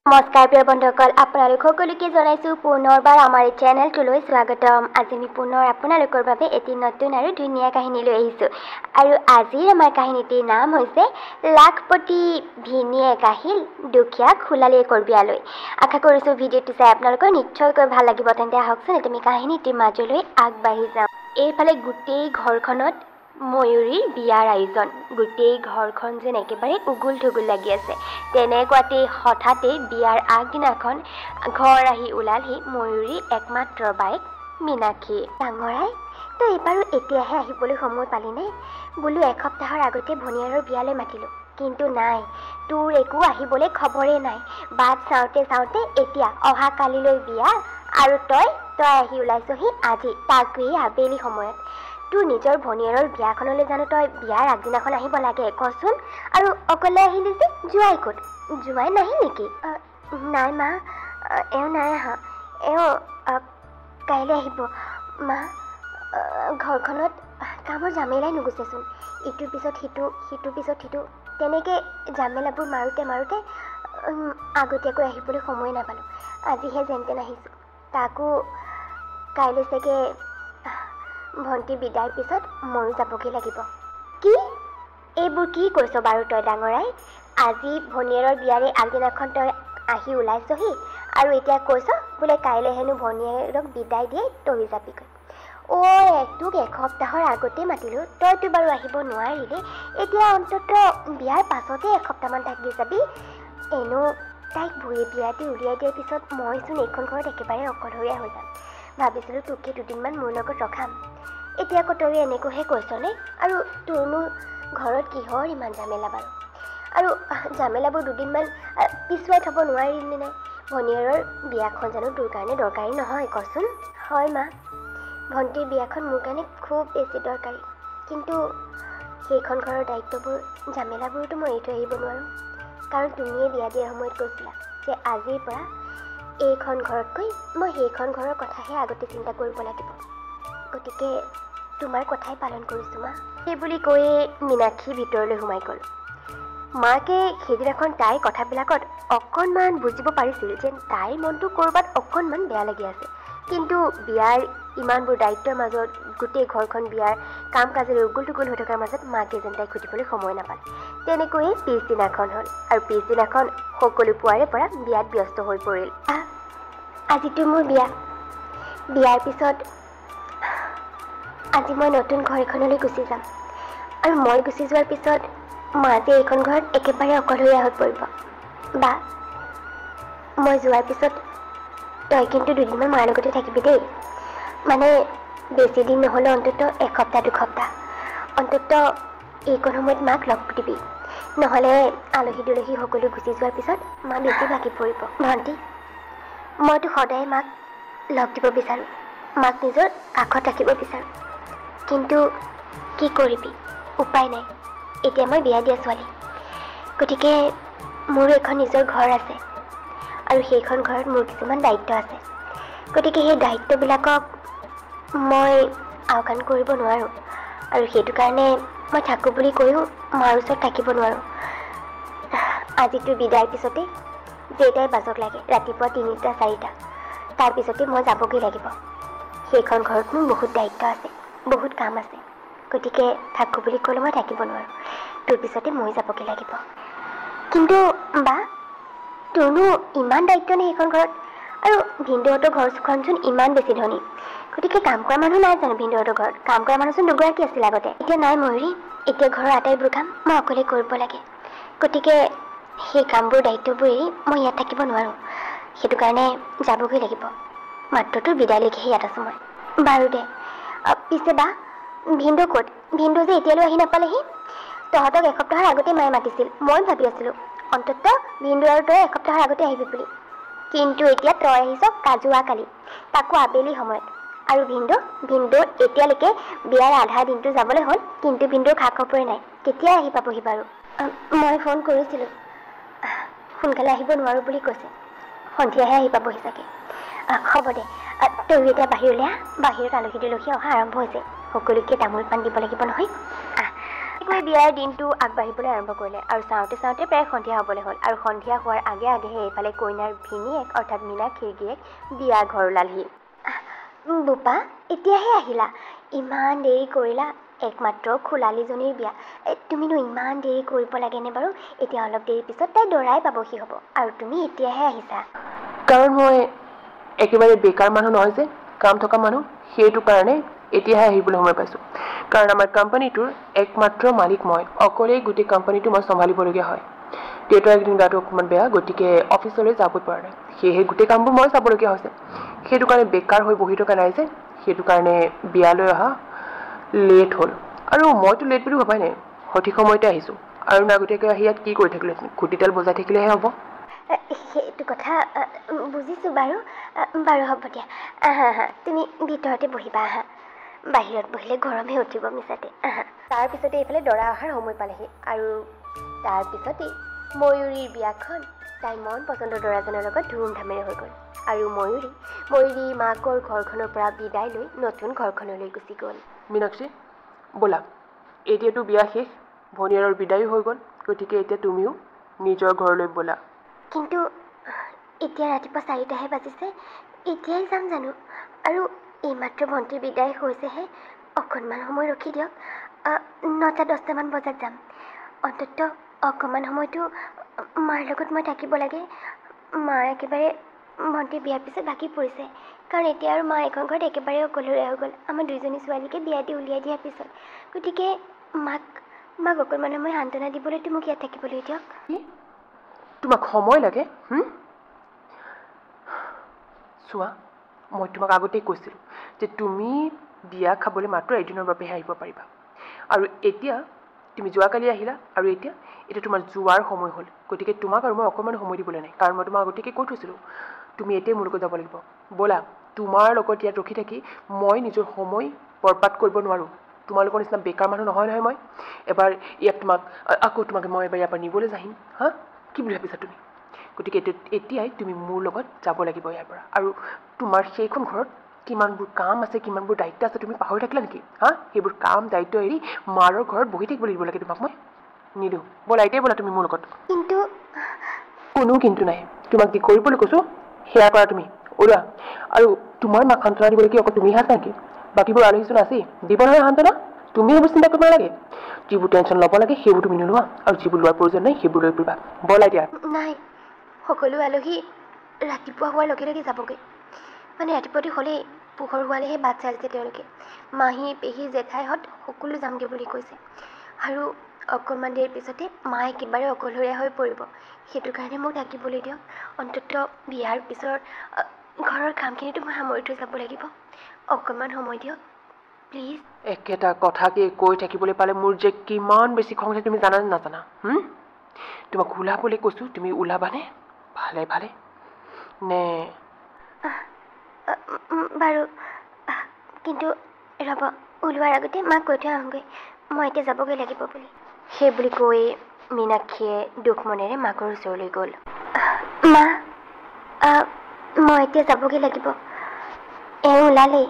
নমস্কাৰ প্ৰিয় বন্ধুসকল, আপোনালোক সকলোকে জনাইছোঁ পুনৰবাৰ আমাৰ এই চেনেলটোলৈ স্বাগতম। আজি আমি পুনৰ আপোনালোকৰ বাবে এটি নতুন আৰু ধুনীয়া কাহিনী লৈ আহিছোঁ। আৰু আজিৰ আমাৰ কাহিনীটিৰ নাম হৈছে লাখপতি ভিনীয়েক আহিল দুখীয়াক খোলালিয়েকৰ বিয়ালৈ। আশা কৰিছোঁ ভিডিঅ'টো চাই আপোনালোকৰ নিশ্চয়কৈ ভাল লাগিব। তেন্তে আহকচোন আমি কাহিনীটিৰ মাজলৈ আগবাঢ়ি যাওঁ। এইফালে গোটেই ঘৰখনত ময়ূৰীৰ বিয়াৰ আয়োজন। গোটেই ঘৰখন যেন একেবাৰে উগুল থুগুল লাগি আছে। তেনেকুৱাতে হঠাতে বিয়াৰ আগদিনাখন ঘৰ আহি ওলালহি ময়ূৰীৰ একমাত্ৰ বায়েক মীনাক্ষী। ডাঙৰাই, তই এইবাৰো এতিয়াহে আহিবলৈ সময় পালিনে? বোলো এসপ্তাহৰ আগতে ভনীয়াৰৰ বিয়ালৈ মাতিলোঁ, কিন্তু নাই, তোৰ একো আহিবলৈ খবৰেই নাই। বাট চাওঁতে চাওঁতে এতিয়া অহা কালিলৈ বিয়া, আৰু তই আহি ওলাইছহি আজি, তাকেই আবেলি সময়ত। তোৰ নিজৰ ভনীয়াৰৰ বিয়াখনলৈ জানো তই বিয়াৰ আগদিনাখন আহিব লাগে? কচোন। আৰু অকলে আহিলি যে, জোঁৱাই ক'ত? জোঁৱাই নাহিল নেকি? নাই মা, এওঁ নাই আহা। এওঁ কাইলৈ আহিব। মা, ঘৰখনত কামৰ জামেলাই নুগুচেচোন। ইটোৰ পিছত সিটো, সিটোৰ পিছত সিটো, তেনেকৈ জামেলাবোৰ মাৰোঁতে আগতীয়াকৈ আহিবলৈ সময় নাপালোঁ। আজিহে যেন তেন আহিছোঁ। তাকো কাইলৈ চাগে ভণ্টিৰ বিদায়ৰ পিছত ময়ো যাবগৈ লাগিব। কি? এইবোৰ কি কৈছ বাৰু তই ডাঙৰাই? আজি ভনীয়াৰৰ বিয়াৰে আগদিনাখন তই আহি ওলাইছহি, আৰু এতিয়া কৈছ বোলে কাইলৈ হেনো ভনীয়াৰক বিদায় দিয়ে তই যাবিগৈ। তোক এসপ্তাহৰ আগতে মাতিলোঁ, তইতো বাৰু আহিব নোৱাৰিলে। এতিয়া অন্ততঃ বিয়াৰ পাছতে এসপ্তাহমান থাকি যাবি। এনেও তাইক ভুঁয়ে বিয়াতে উলিয়াই দিয়াৰ পিছত মইচোন এইখন ঘৰত একেবাৰে অকলশৰীয়া হৈ যাম। ভাবিছিলোঁ তোকে দুদিনমান মোৰ লগত ৰখাম। এতিয়া আকৌ তই এনেকৈহে কৈছনে? আৰু তোৰনো ঘৰত কিহৰ ইমান জামেলা বাৰু? আৰু জামেলাবোৰ দুদিনমান পিছুৱাই থ'ব নোৱাৰিলি নাই? ভনীয়াৰৰ বিয়াখন জানো তোৰ কাৰণে দৰকাৰী নহয় কচোন? হয় মা, ভণ্টিৰ বিয়াখন মোৰ কাৰণে খুব বেছি দৰকাৰী, কিন্তু সেইখন ঘৰৰ দায়িত্ববোৰ, জামেলাবোৰতো মই এৰি থৈ আহিব নোৱাৰোঁ। কাৰণ তুমিয়ে বিয়া দিয়াৰ সময়ত কৈছিলা যে আজিৰ পৰা এইখন ঘৰতকৈ মই সেইখন ঘৰৰ কথাহে আগতে চিন্তা কৰিব লাগিব। গতিকে তোমাৰ কথাই পালন কৰিছোঁ মা। সেইবুলি কৈয়ে মীনাক্ষী ভিতৰলৈ সোমাই গ'ল। মাকে সেইদিনাখন তাইৰ কথাবিলাকত অকণমান বুজিব পাৰিছিল যে তাইৰ মনটো ক'ৰবাত অকণমান বেয়া লাগি আছে। কিন্তু বিয়াৰ ইমানবোৰ দায়িত্বৰ মাজত, গোটেই ঘৰখন বিয়াৰ কাম কাজেৰে উগুল টুগুল হৈ থকাৰ মাজত মাকে যেন তাইক সুধিবলৈ সময় নাপালে। তেনেকৈয়ে পিছদিনাখন হ'ল, আৰু পিছদিনাখন সকলো পুৱাৰে পৰা বিয়াত ব্যস্ত হৈ পৰিল। আজিতো মোৰ বিয়া। বিয়াৰ পিছত আজি মই নতুন ঘৰ এখনলৈ গুচি যাম, আৰু মই গুচি যোৱাৰ পিছত মা যে এইখন ঘৰত একেবাৰে অকলশৰীয়া হৈ পৰিব। বা, মই যোৱাৰ পিছত তই কিন্তু দুদিনমান মাৰ লগতে থাকিবি দেই। মানে বেছি দিন নহ'লে অন্ততঃ এসপ্তাহ দুসপ্তাহ, অন্ততঃ এইকণ সময়ত মাক লগ দিবি। নহ'লে আলহী দুলহী সকলো গুচি যোৱাৰ পিছত মা বেছি ভাগি পৰিব। ভণ্টি, মইতো সদায় মাক লগ দিব বিচাৰোঁ, মাক নিজৰ কাষত ৰাখিব বিচাৰোঁ, কিন্তু কি কৰিবি, উপায় নাই। এতিয়া মই বিয়া দিয়া ছোৱালী, গতিকে মোৰো এখন নিজৰ ঘৰ আছে, আৰু সেইখন ঘৰত মোৰ কিছুমান দায়িত্ব আছে। গতিকে সেই দায়িত্ববিলাকক মই আওকাণ কৰিব নোৱাৰোঁ, আৰু সেইটো কাৰণে মই থাকোঁ বুলি কৈও মাৰ ওচৰত থাকিব নোৱাৰোঁ। আজিতো বিদায়ৰ পিছতে যেইটাই বাজক লাগে, ৰাতিপুৱা 3টা 4টা, তাৰপিছতে মই যাবগৈ লাগিব। সেইখন ঘৰত মোৰ বহুত দায়িত্ব আছে, বহুত কাম আছে। গতিকে থাকোঁ বুলি ক'লে মই থাকিব নোৱাৰোঁ, তোৰ পিছতে মই যাবগৈ লাগিব। কিন্তু বা, তোৰনো ইমান দায়িত্ব নে সেইখন ঘৰত? আৰু ভিনদেউহঁতৰ ঘৰখনচোন ইমান বেছি ধনী, গতিকে কাম কৰা মানুহ নাই জানো ভিনদেউহঁতৰ ঘৰত? কাম কৰা মানুহচোন দুগৰাকী আছিল আগতে, এতিয়া নাই ময়ূৰী। এতিয়া ঘৰৰ আটাইবোৰ কাম মই অকলে কৰিব লাগে। গতিকে সেই কামবোৰ, দায়িত্ববোৰ এৰি মই ইয়াত থাকিব নোৱাৰোঁ। সেইটো কাৰণে যাবগৈ লাগিব। মাত্ৰ তোৰ বিদায়লৈকেহে ইয়াত আছোঁ মই। বাৰু দে। পিছে বা, ভিনদেউ ক'ত? ভিনদেউ যে এতিয়ালৈ আহি নাপালেহি। তহঁতক এসপ্তাহৰ আগতে মায়ে মাতিছিল। মই ভাবি আছিলোঁ অন্ততঃ ভিনদেউ আৰু তই এসপ্তাহৰ আগতে আহিবি বুলি, কিন্তু এতিয়া তই আহিছ যোৱাকালি, তাকো আবেলি সময়ত। আৰু ভিনদেউ এতিয়ালৈকে বিয়াৰ আধা দিনটো যাবলৈ হ'ল, কিন্তু ভিনদেউৰ খা খবৰে নাই। কেতিয়া আহি পাবহি বাৰু? মই ফোন কৰিছিলোঁ, সোনকালে আহিব নোৱাৰোঁ বুলি কৈছে। সন্ধিয়াহে আহি পাবহি চাগে। হ'ব দে, তই এতিয়া বাহিৰলৈ আহ। বাহিৰত আলহী দুলহী অহা আৰম্ভ হৈছে, সকলোকে তামোল পাণ দিব লাগিব নহয়। বিয়াৰ দিনটো আগবাঢ়িবলৈ আৰম্ভ কৰিলে আৰু চাওঁতে চাওঁতে প্ৰায় সন্ধিয়া হ'বলৈ হ'ল আৰু সন্ধিয়া হোৱাৰ আগে আগেহে এইফালে কইনাৰ ভিনীয়েক অৰ্থাৎ মীনাক্ষীৰ গিৰিয়েক বিয়া ঘৰ ওলালহি। বোপা, এতিয়াহে আহিলা? ইমান দেৰি কৰিলা। একমাত্ৰ খোলালীজনীৰ বিয়া, তুমিনো ইমান দেৰি কৰিব লাগেনে বাৰু? এতিয়া অলপ দেৰি পিছত তাই দৰাই পাবহি হ'ব আৰু তুমি এতিয়াহে আহিছা। কাৰণ মই একেবাৰে বেকাৰ মানুহ নহয় যে, কাম থকা মানুহ, সেইটো কাৰণে এতিয়াহে আহিবলৈ সময় পাইছোঁ। কাৰণ আমাৰ কোম্পানীটোৰ একমাত্ৰ মালিক মই, অকলেই গোটেই কোম্পানীটো মই চম্ভালিবলগীয়া হয়। দেউতাৰ একদিন গাটো অকণমান বেয়া, গতিকে অফিচলৈ যাবই পৰা নাই, সেয়েহে গোটেই কামবোৰ মই চাবলগীয়া হৈছে। সেইটো কাৰণে বেকাৰ হৈ বহি থকা নাই যে, সেইটো কাৰণে বিয়ালৈ অহা লেট হ'ল। আৰু মইতো লেট বুলি ভবাই নাই, সঠিক সময়তে আহিছোঁ। আৰু আগতীয়াকৈ আহি ইয়াত কি কৰি থাকিলে, খুটিডাল বজাই থাকিলেহে হ'ব। সেইটো কথা বুজিছোঁ বাৰু। বাৰু হ'ব দিয়া, আহা আহা, তুমি ভিতৰতে বহিবা আহা। বাহিৰত বহিলে গৰমহে উঠিব মিছাতে। আহা। তাৰপিছতে এইফালে দৰা অহাৰ সময় পালেহি আৰু তাৰপিছতেই ময়ূৰীৰ বিয়াখন তাইৰ মন পচন্দৰ দৰাজনৰ লগত ধুমধামেৰে হৈ গ'ল। আৰু ময়ূৰী মাকৰ ঘৰখনৰ পৰা বিদায় লৈ নতুন ঘৰখনলৈ গুচি গ'ল। মীনাক্ষী, ব'লা, এতিয়াতো বিয়া শেষ, ভনীয়াৰৰ বিদায়ো হৈ গ'ল, গতিকে এতিয়া তুমিও নিজৰ ঘৰলৈ ব'লা। কিন্তু এতিয়া ৰাতিপুৱা 4টাহে বাজিছে, এতিয়াই যাম জানো? আৰু এইমাত্ৰ ভণ্টিৰ বিদায় হৈছেহে, অকণমান সময় ৰখি দিয়ক। 9-10টামান বজাত যাম। অন্তত অকণমান সময়তো মাৰ লগত মই থাকিব লাগে। মা একেবাৰে ভণ্টিৰ বিয়াৰ পিছত বাকী পৰিছে, কাৰণ এতিয়া আৰু মা এখন ঘৰত একেবাৰে অকলশৰীয়া হৈ গ'ল আমাৰ দুইজনী ছোৱালীকে বিয়া দি উলিয়াই দিয়াৰ পিছত। গতিকে মাক অকণমান সময় সান্তনা দিবলৈতো মোক ইয়াত থাকিবলৈ দিয়ক। তোমাক সময় লাগে? চোৱা, মই তোমাক আগতেই কৈছিলোঁ যে তুমি বিয়া খাবলৈ মাত্ৰ এদিনৰ বাবেহে আহিব পাৰিবা। আৰু এতিয়া তুমি যোৱাকালি আহিলা আৰু এতিয়া তোমাৰ যোৱাৰ সময় হ'ল। গতিকে তোমাক আৰু মই অকণমান সময় দিবলৈ নাই, কাৰণ মই তোমাক আগতীয়াকৈ কৈ থৈছিলোঁ তুমি এতিয়াই মোৰ লগত যাব লাগিব। ব'লা, তোমাৰ লগত ইয়াত ৰখি থাকি মই নিজৰ সময় বৰবাদ কৰিব নোৱাৰোঁ। তোমালোকৰ নিচিনা বেকাৰ মানুহ নহয় মই। এবাৰ ইয়াত আকৌ তোমাক মই এবাৰ ইয়াৰ পৰা নিবলৈ যাহিম, কি বুলি ভাবিছা তুমি? গতিকে এতিয়াই তুমি মোৰ লগত যাব লাগিব ইয়াৰ পৰা। আৰু তোমাৰ সেইখন ঘৰত কিমানবোৰ কাম আছে, কিমানবোৰ দায়িত্ব আছে, তুমি পাহৰি থাকিলা নেকি? সেইবোৰ কাম দায়িত্ব এৰি মাৰৰ ঘৰত বহি থাকিব লাগিব লাগে তোমাক মই? নিদিওঁ। ব'লা, এতিয়াই ব'লা তুমি মোৰ লগত। কিন্তু কোনো কিন্তু নাই। তোমাক কি কৰিবলৈ কৈছোঁ সেয়া কৰা তুমি, ওলোৱা। আৰু তোমাৰ মাক সান্তনা দিবলৈ কি অকল তুমিহে আছা নেকি? বাকীবোৰ আলহীজন আছেই, দিব নহয় সান্তনা। তুমি সেইবোৰ চিন্তা কৰিব নালাগে। যিবোৰ টেনশ্যন ল'ব লাগে সেইবোৰ তুমি নোলোৱা, আৰু যিবোৰ লোৱাৰ প্ৰয়োজন নাই সেইবোৰ লৈ ফুৰিবা। ব'লা এতিয়া। নাই, সকলো আলহী ৰাতিপুৱা হোৱাৰ লগে লগে যাবগৈ। মানে ৰাতিপুৱাটো হ'লেই, পোহৰ হোৱালেহে বাট চাইছে তেওঁলোকে। মাহী, পেহী, জেঠাইহঁত সকলো যামগৈ বুলি কৈছে। আৰু অকণমান দেৰিৰ পিছতে মা একেবাৰে অকলশৰীয়া হৈ পৰিব। সেইটো কাৰণে মোক থাকিবলৈ দিয়ক। অন্তত বিয়াৰ পিছৰ ঘৰৰ কামখিনিতো মই সামৰি থৈ যাব লাগিব। অকণমান সময় দিয়ক প্লিজ। একেটা কথাকে কৈ থাকিবলৈ পালে মোৰ যে কিমান বেছি খং উঠে তুমি জানা নে নাজানা? তোমাক ওলাবলৈ কৈছোঁ, তুমি ওলাবানে ভালে ভালে নে? বাৰু, কিন্তু ৰ'ব, ওলোৱাৰ আগতে মাক কৈ থৈ আহোঁগৈ মই এতিয়া যাবগৈ লাগিব বুলি। সেই বুলি কৈ মীনাক্ষীয়ে দুখ মনেৰে মাকৰ ওচৰলৈ গ'ল। মা, মই এতিয়া যাবগৈ লাগিব। ওলালেই,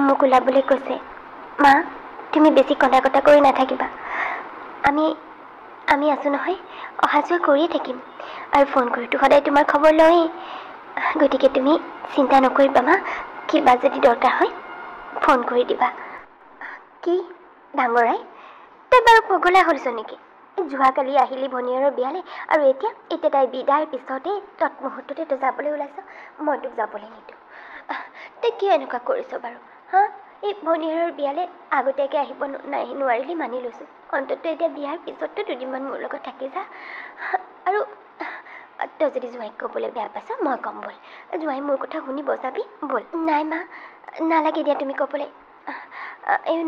মোক ওলাবলৈ কৈছে। মা, তুমি বেছি কন্দা কটা কৰি নাথাকিবা। আমি আছোঁ নহয়, অহা যোৱা কৰিয়ে থাকিম। আৰু ফোন কৰিতো সদায় তোমাৰ খবৰ লওঁৱেই। গতিকে তুমি চিন্তা নকৰিবা মা, কিবা যদি দৰকাৰ হয় ফোন কৰি দিবা। কি ডাঙৰাই, তই বাৰু পগলা হ'লছ নেকি? যোৱাকালি আহিলি ভনীয়াৰৰ বিয়ালৈ, আৰু এতিয়া তাইৰ বিদায়ৰ পিছতে তৎমুহূৰ্ততে তই যাবলৈ ওলাইছ। মই তোক যাবলৈ নিদিওঁ। তই কিয় এনেকুৱা কৰিছ বাৰু? এই ভনীয়াৰৰ বিয়ালৈ আগতীয়াকৈ আহিব নোৱাৰিলি মানি লৈছোঁ। অন্তত এতিয়া বিয়াৰ পিছততো দুদিনমান মোৰ লগত থাকি যা। আৰু তই যদি জোঁৱাইক ক'বলৈ বেয়া পাইছ মই ক'ম ব'ল। জোঁৱাই মোৰ কথা শুনিব, যাবি ব'ল। নাই মা, নালাগে দিয়া তুমি ক'বলৈ।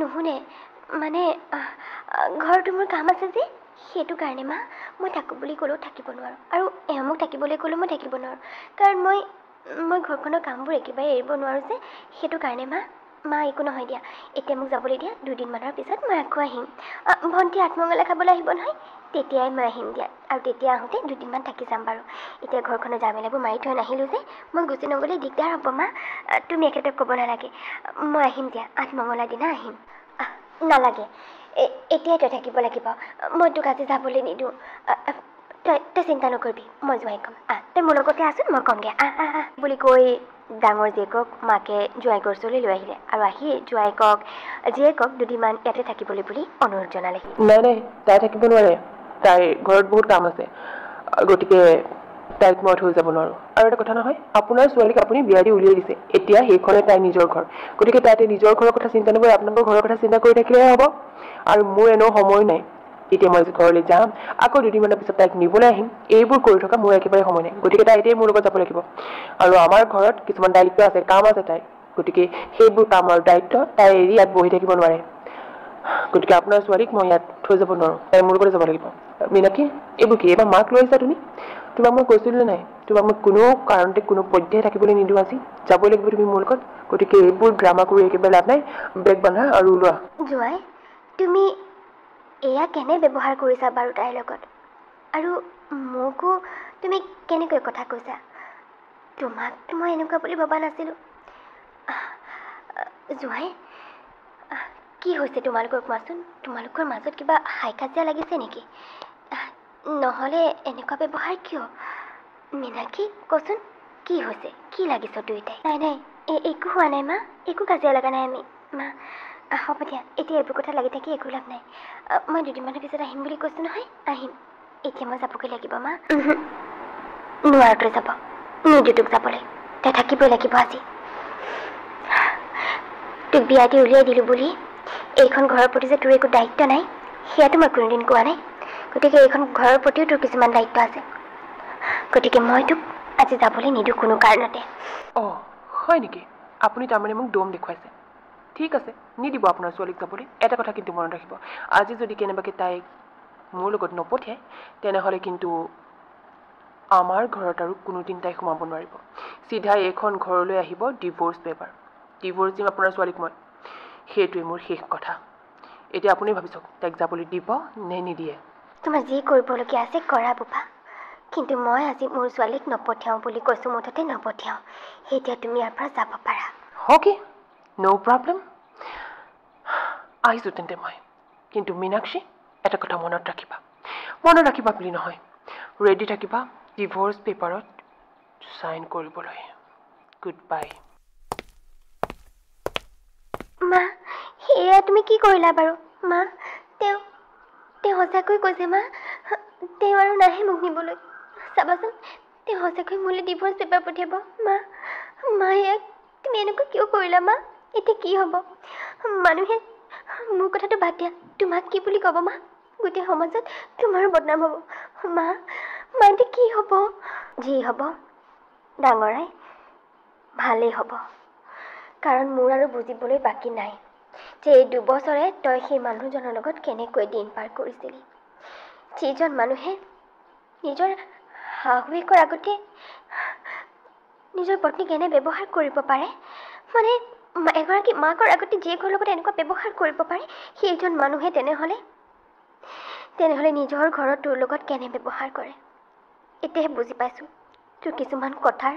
নুশুনে, মানে ঘৰটো মোৰ কাম আছে যে, সেইটো কাৰণে মা মই থাকোঁ বুলি ক'লেও থাকিব নোৱাৰোঁ। আৰু মোক থাকিবলৈ ক'লেও মই থাকিব নোৱাৰোঁ, কাৰণ মই ঘৰখনৰ কামবোৰ একেবাৰে এৰিব নোৱাৰোঁ যে, সেইটো কাৰণে মা একো নহয় দিয়া। এতিয়া মোক যাবলৈ দিয়া, দুদিনমানৰ পিছত মই আকৌ আহিম। ভণ্টি আঠমঙলা খাবলৈ আহিব নহয়, তেতিয়াই মই আহিম দিয়া। আৰু তেতিয়া আহোঁতে দুদিনমান থাকি যাম বাৰু। এতিয়া ঘৰখনৰ জামেলাবোৰ মাৰি থৈ নাহিলোঁ যে, মই গুচি নগ'লে দিগদাৰ হ'ব মা। তুমি এখেতক ক'ব নালাগে, মই আহিম দিয়া, আঠমঙলাৰ দিনা আহিম। নালাগে, এতিয়াই তই থাকিব লাগিব মই তোক আজি যাবলৈ নিদিওঁ তই চিন্তা নকৰিবি মই জোঁৱাই ক'ম তই মোৰ লগতে আছোন মই ক'মগৈ বুলি কৈ ডাঙৰ জীয়েকক মাকে জোঁৱাইকৰ ওচৰলৈ লৈ আহিলে আৰু আহি জীয়েকক দুদিনমান ইয়াতে থাকিবলৈ বুলি অনুৰোধ জনালেহি নাই নাই তাই থাকিব নোৱাৰে তাইৰ ঘৰত বহুত কাম আছে গতিকে তাইক মই থৈ যাব নোৱাৰোঁ আৰু এটা কথা নহয় আপোনাৰ ছোৱালীক আপুনি বিয়া দি উলিয়াই দিছে এতিয়া সেইখনে তাইৰ নিজৰ ঘৰ গতিকে তাইতে নিজৰ ঘৰৰ কথা চিন্তা নকৰি আপোনালোকৰ ঘৰৰ কথা চিন্তা কৰি থাকিলেহে হ'ব আৰু মোৰ এনেও সময় নাই এতিয়া মই ঘৰলৈ যাম আকৌ দুদিনমানৰ পিছত তাইক নিবলৈ আহিম এইবোৰ কৰি থকা মোৰ একেবাৰে সময় নাই গতিকে তাই এতিয়াই মোৰ লগত যাব লাগিব আৰু আমাৰ ঘৰত কিছুমান দায়িত্ব আছে কাম আছে তাইৰ গতিকে সেইবোৰ কাম আৰু দায়িত্ব তাই এৰি ইয়াত বহি থাকিব নোৱাৰে গতিকে আপোনাৰ ছোৱালীক মই ইয়াত থৈ যাব নোৱাৰোঁ তাই মোৰ লগত যাব লাগিব মীনাক্ষী এইবোৰ কি এইবাৰ মাক লৈ আহিছা তুমি তোমাক মই কৈছিলোঁ নাই তোমাক মই কোনো কাৰণতে কোনো পধ্যেই থাকিবলৈ নিদিওঁ আজি যাবই লাগিব তুমি মোৰ লগত গতিকে এইবোৰ ড্ৰামা কৰি একেবাৰে লাভ নাই বেগ বান্ধা আৰু ওলোৱা জোঁৱাই তুমি এয়া কেনে ব্যৱহাৰ কৰিছা বাৰু তাইৰ লগত আৰু মোকো তুমি কেনেকৈ কথা কৈছা তোমাক মই এনেকুৱা বুলি ভবা নাছিলোঁ জোঁৱাই কি হৈছে তোমালোকৰ কোৱাচোন তোমালোকৰ মাজত কিবা হাই কাজিয়া লাগিছে নেকি নহ'লে এনেকুৱা ব্যৱহাৰ কিয় মীনাক্ষী কচোন কি হৈছে কি লাগিছ দুয়োটাই নাই একো হোৱা নাই মা একো কাজিয়া লগা নাই আমি মা হ'ব দিয়া এতিয়া এইবোৰ কথা লাগি থাকি একো লাভ নাই মই দুদিনমানৰ পিছত আহিম বুলি কৈছোঁ নহয় আহিম এতিয়া মই যাবগৈ লাগিব মা নোৱাৰো তই যাব নিদিওঁ তোক যাবলৈ তই থাকিবই লাগিব আজি তোক বিয়া দি উলিয়াই দিলোঁ বুলি এইখন ঘৰৰ প্ৰতি যে তোৰ একো দায়িত্ব নাই সেয়াতো মই কোনোদিন কোৱা নাই গতিকে এইখন ঘৰৰ প্ৰতিও তোৰ কিছুমান দায়িত্ব আছে গতিকে মই তোক আজি যাবলৈ নিদিওঁ কোনো কাৰণতে অঁ হয় নেকি আপুনি তাৰমানে মোক দম দেখুৱাইছে ঠিক আছে নিদিব আপোনাৰ ছোৱালীক যাবলৈ এটা কথা কিন্তু মনত ৰাখিব আজি যদি কেনেবাকৈ তাইক মোৰ লগত নপঠিয়ায় তেনেহ'লে কিন্তু আমাৰ ঘৰত আৰু কোনোদিন তাই সোমাব নোৱাৰিব চিধাই এইখন ঘৰলৈ আহিব ডিভ'ৰ্চ পেপাৰ ডিভ'ৰ্চ দিম আপোনাৰ ছোৱালীক মই সেইটোৱে মোৰ শেষ কথা এতিয়া আপুনি ভাবি চাওক তাইক যাবলৈ দিব নে নিদিয়ে তোমাৰ যি কৰিবলগীয়া আছে কৰা বোপা কিন্তু মই আজি মোৰ ছোৱালীক নপঠিয়াওঁ বুলি কৈছোঁ মুঠতে নপঠিয়াওঁ এতিয়া তুমি ইয়াৰ পৰা যাব পাৰা অ'কে ন' প্ৰব্লেম আহিছোঁ তেন্তে মই কিন্তু মীনাক্ষী এটা কথা মনত ৰাখিবা বুলি নহয় ৰেডি থাকিবা ডিভ'ৰ্চ পেপাৰত চাইন কৰিবলৈ গুড বাই মা সেয়া তুমি কি কৰিলা বাৰু মা তেওঁ সঁচাকৈ কৈছে মা তেওঁ আৰু নাহে মোক নিবলৈ চাবাচোন তেওঁ সঁচাকৈ মোলৈ ডিভ'ৰ্চ পেপাৰ পঠিয়াব মা ইয়াক তুমি এনেকুৱা কিয় কৰিলা মা এতিয়া কি হ'ব মানুহে মোৰ কথাটো বাদ দিয়া তোমাক কি বুলি ক'ব মা গোটেই সমাজত তোমাৰো বদনাম হ'ব মা এতিয়া কি হ'ব যি হ'ব ডাঙৰাই ভালেই হ'ব কাৰণ মোৰ আৰু বুজিবলৈ বাকী নাই যে এই 2 বছৰে তই সেই মানুহজনৰ লগত কেনেকৈ দিন পাৰ কৰিছিলি যিজন মানুহে নিজৰ শাহুৱেকৰ আগতে নিজৰ পত্নীক এনে ব্যৱহাৰ কৰিব পাৰে মানে এগৰাকী মাকৰ আগতে জীয়েকৰ লগত এনেকুৱা ব্যৱহাৰ কৰিব পাৰে সেইজন মানুহে তেনেহ'লে নিজৰ ঘৰত তোৰ লগত কেনে ব্যৱহাৰ কৰে এতিয়াহে বুজি পাইছোঁ তোৰ কিছুমান কথাৰ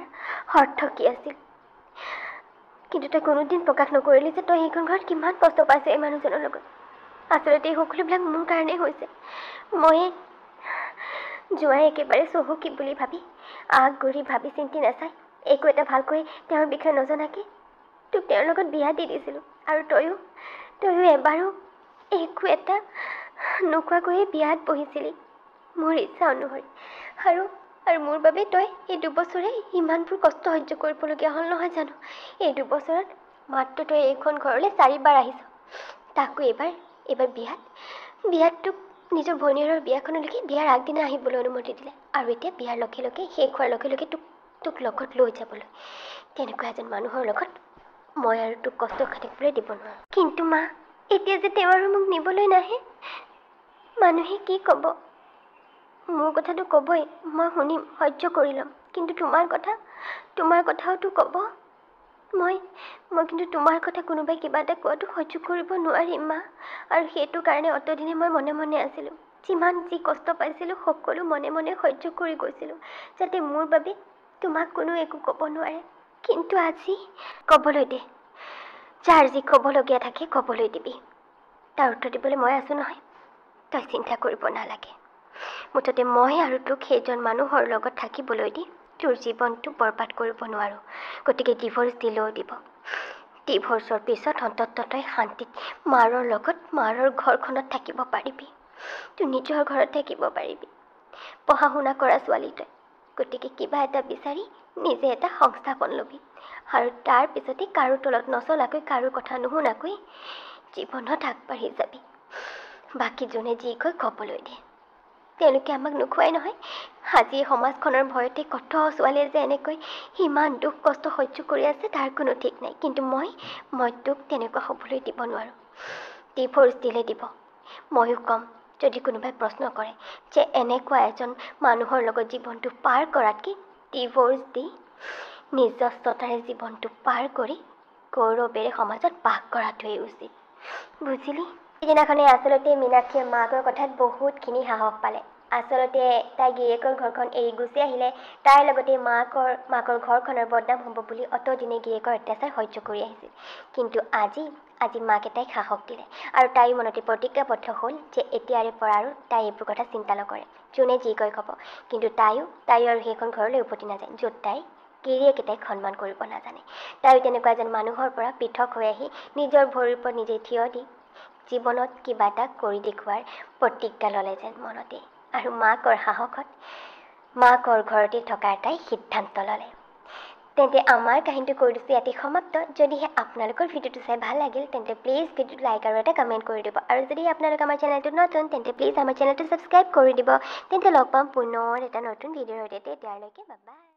অৰ্থ কি আছিল কিন্তু তই কোনোদিন প্ৰকাশ নকৰিলি যে তই সেইখন ঘৰত কিমান কষ্ট পাইছ এই মানুহজনৰ লগত আচলতে এই সকলোবিলাক মোৰ কাৰণেই হৈছে মই জোঁৱাই একেবাৰে চহকী বুলি ভাবি আগবাঢ়ি ভাবি চিন্তি নাচাই একো এটা ভালকৈ তেওঁৰ বিষয়ে নজনাকৈ তোক তেওঁৰ লগত বিয়া দি দিছিলোঁ আৰু তয়ো এবাৰো একো এটা নোকোৱাকৈয়ে বিয়াত বহিছিলি মোৰ ইচ্ছা অনুসৰি আৰু মোৰ বাবে তই এই 2 বছৰে ইমানবোৰ কষ্ট সহ্য কৰিবলগীয়া হ'ল নহয় জানো এই 2 বছৰত মাত্ৰ তই এইখন ঘৰলৈ 4 বাৰ আহিছ তাকো এইবাৰ বিয়াত তোক নিজৰ ভনীয়েৰৰ বিয়াখনলৈকে বিয়াৰ আগদিনা আহিবলৈ অনুমতি দিলে আৰু এতিয়া বিয়াৰ লগে লগে শেষ হোৱাৰ লগে লগে তোক লগত লৈ যাবলৈ তেনেকুৱা এজন মানুহৰ লগত মই আৰু তোক কষ্ট খাটিবলৈ দিব নোৱাৰোঁ কিন্তু মা এতিয়া যে তেওঁ আৰু মোক নিবলৈ নাহে মানুহে কি ক'ব মোৰ কথাটো ক'বই মই শুনিম সহ্য কৰি ল'ম কিন্তু তোমাৰ কথাওতো ক'ব মই কিন্তু তোমাৰ কথা কোনোবাই কিবা এটা কোৱাটো সহ্য কৰিব নোৱাৰিম মা আৰু সেইটো কাৰণে অতদিনে মই মনে মনে আছিলোঁ যিমান যি কষ্ট পাইছিলোঁ সকলো মনে মনে সহ্য কৰি গৈছিলোঁ যাতে মোৰ বাবে তোমাক কোনো একো ক'ব নোৱাৰে কিন্তু আজি ক'বলৈ দে যাৰ যি ক'বলগীয়া থাকে ক'বলৈ দিবি তাৰ উত্তৰ দিবলৈ মই আছোঁ নহয়। তই চিন্তা কৰিব নালাগে। মুঠতে মই আৰু তোক সেইজন মানুহৰ লগত থাকিবলৈ দি তোৰ জীৱনটো বৰবাদ কৰিব নোৱাৰোঁ। গতিকে ডিভ'ৰ্চ দিলেও দিব। ডিভ'ৰ্চৰ পিছত অন্ততঃ তই শান্তিত মাৰৰ লগত মাৰৰ ঘৰখনত থাকিব পাৰিবি। তোৰ নিজৰ ঘৰত থাকিব পাৰিবি। পঢ়া শুনা কৰা ছোৱালী তই। গতিকে কিবা এটা বিচাৰি নিজে এটা সংস্থাপন ল'বি আৰু তাৰ পিছতে কাৰো তলত নচলাকৈ কাৰো কথা নুশুনাকৈ জীৱনত আগবাঢ়ি যাবি। বাকী যোনে যি কয় ক'বলৈ দিয়ে। তেওঁলোকে আমাক নোখোৱাই নহয়। আজি সমাজখনৰ ভয়তে কত ছোৱালীয়ে যে এনেকৈ ইমান দুখ কষ্ট সহ্য কৰি আছে তাৰ কোনো ঠিক নাই। কিন্তু মই তোক তেনেকুৱা হ'বলৈ দিব নোৱাৰোঁ। ডিভ'ৰ্চ দিলে দিব। ময়ো ক'ম, যদি কোনোবাই প্ৰশ্ন কৰে যে এনেকুৱা এজন মানুহৰ লগত জীৱনটো পাৰ কৰাতকৈ ডিভ'ৰ্চ দি নিজস্বতাৰে জীৱনটো পাৰ কৰি গৌৰৱেৰে সমাজত বাস কৰাটোৱেই উচিত। বুজিলি? সিদিনাখনে আচলতে মীনাক্ষীয়ে মাকৰ কথাত বহুতখিনি সাহস পালে। আচলতে তাই গিৰিয়েকৰ ঘৰখন এৰি গুচি আহিলে। তাইৰ লগতে মাকৰ ঘৰখনৰ বদনাম হ'ব বুলি অতদিনে গিৰিয়েকৰ অত্যাচাৰ সহ্য কৰি আহিছিল। কিন্তু আজি মাকে তাইক সাহস দিলে আৰু তাইৰ মনতে প্ৰতিজ্ঞাবদ্ধ হ'ল যে এতিয়াৰে পৰা আৰু তাই এইবোৰ কথা চিন্তা নকৰে। যোনে যি কয় ক'ব। কিন্তু তাইও আৰু সেইখন ঘৰলৈ উভতি নাযায় য'ত তাইৰ গিৰিয়েকে তাইক সন্মান কৰিব নাজানে। তাইও তেনেকুৱা এজন মানুহৰ পৰা পৃথক হৈ আহি নিজৰ ভৰিৰ ওপৰত নিজে থিয় দি জীৱনত কিবা এটা কৰি দেখুওৱাৰ প্ৰতিজ্ঞা ল'লে যেন মনতে। আৰু মাকৰ সাহসত মাকৰ ঘৰতে থকাৰ তাই সিদ্ধান্ত ল'লে। তেন্তে আমাৰ কাহিনীটো কৰি দিছোঁ ইয়াতে সমাপ্ত। যদিহে আপোনালোকৰ ভিডিঅ'টো চাই ভাল লাগিল তেন্তে প্লিজ ভিডিঅ'টো লাইক আৰু এটা কমেণ্ট কৰি দিব। আৰু যদি আপোনালোক আমাৰ চেনেলটোত নতুন তেন্তে প্লিজ আমাৰ চেনেলটো ছাবস্ক্ৰাইব কৰি দিব। তেন্তে লগ পাম পুনৰ এটা নতুন ভিডিঅ'ৰ সৈতে। তেতিয়ালৈকে বাই বাই।